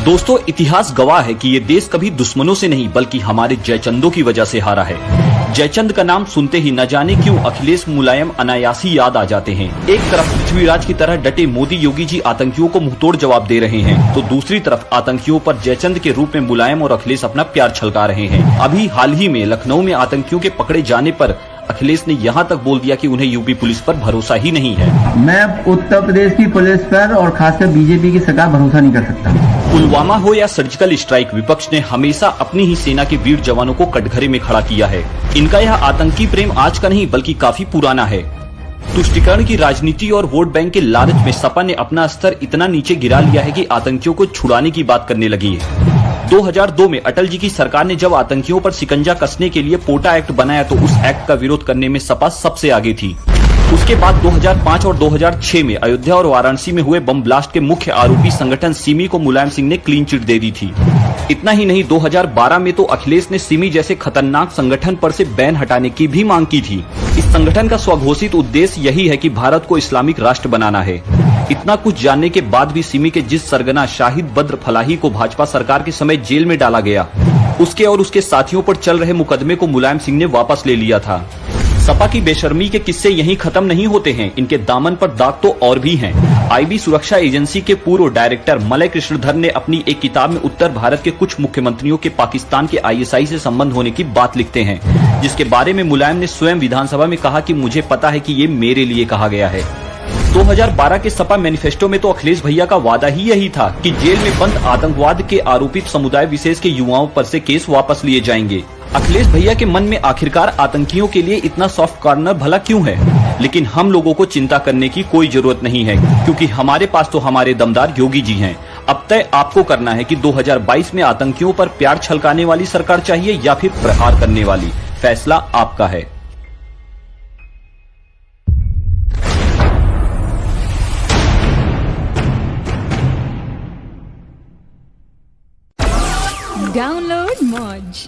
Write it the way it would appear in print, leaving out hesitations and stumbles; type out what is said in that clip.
दोस्तों, इतिहास गवाह है कि ये देश कभी दुश्मनों से नहीं बल्कि हमारे जयचंदों की वजह से हारा है। जयचंद का नाम सुनते ही न जाने क्यों अखिलेश मुलायम अनायासी याद आ जाते हैं। एक तरफ पृथ्वीराज की तरह डटे मोदी योगी जी आतंकियों को मुंहतोड़ जवाब दे रहे हैं, तो दूसरी तरफ आतंकियों पर जयचंद के रूप में मुलायम और अखिलेश अपना प्यार छलका रहे हैं। अभी हाल ही में लखनऊ में आतंकियों के पकड़े जाने पर अखिलेश ने यहाँ तक बोल दिया कि उन्हें यूपी पुलिस पर भरोसा ही नहीं है। मैं उत्तर प्रदेश की पुलिस पर और खासकर बीजेपी की सरकार भरोसा नहीं कर सकता। पुलवामा हो या सर्जिकल स्ट्राइक, विपक्ष ने हमेशा अपनी ही सेना के वीर जवानों को कटघरे में खड़ा किया है। इनका यह आतंकी प्रेम आज का नहीं बल्कि काफी पुराना है। तुष्टीकरण की राजनीति और वोट बैंक के लालच में सपा ने अपना स्तर इतना नीचे गिरा लिया है कि आतंकियों को छुड़ाने की बात करने लगी है। 2002 में अटल जी की सरकार ने जब आतंकियों पर शिकंजा कसने के लिए पोटा एक्ट बनाया तो उस एक्ट का विरोध करने में सपा सबसे आगे थी। उसके बाद 2005 और 2006 में अयोध्या और वाराणसी में हुए बम ब्लास्ट के मुख्य आरोपी संगठन सिमी को मुलायम सिंह ने क्लीन चिट दे दी थी। इतना ही नहीं, 2012 में तो अखिलेश ने सिमी जैसे खतरनाक संगठन पर से बैन हटाने की भी मांग की थी। इस संगठन का स्वघोषित उद्देश्य यही है कि भारत को इस्लामिक राष्ट्र बनाना है। इतना कुछ जानने के बाद भी सिमी के जिस सरगना शाहिद बद्र फलाही को भाजपा सरकार के समय जेल में डाला गया, उसके और उसके साथियों पर चल रहे मुकदमे को मुलायम सिंह ने वापस ले लिया था। सपा की बेशर्मी के किस्से यहीं खत्म नहीं होते हैं, इनके दामन पर दाग तो और भी हैं। आईबी सुरक्षा एजेंसी के पूर्व डायरेक्टर मलय कृष्णधर ने अपनी एक किताब में उत्तर भारत के कुछ मुख्यमंत्रियों के पाकिस्तान के आईएसआई से संबंध होने की बात लिखते हैं, जिसके बारे में मुलायम ने स्वयं विधानसभा में कहा कि मुझे पता है कि ये मेरे लिए कहा गया है। 2012 के सपा मैनिफेस्टो में तो अखिलेश भैया का वादा ही यही था कि जेल में बंद आतंकवाद के आरोपित समुदाय विशेष के युवाओं पर से केस वापस लिए जाएंगे। अखिलेश भैया के मन में आखिरकार आतंकियों के लिए इतना सॉफ्ट कॉर्नर भला क्यों है? लेकिन हम लोगों को चिंता करने की कोई जरूरत नहीं है, क्योंकि हमारे पास तो हमारे दमदार योगी जी हैं। अब तय आपको करना है कि 2022 में आतंकियों पर प्यार छलकाने वाली सरकार चाहिए या फिर प्रहार करने वाली। फैसला आपका है। Download Moj.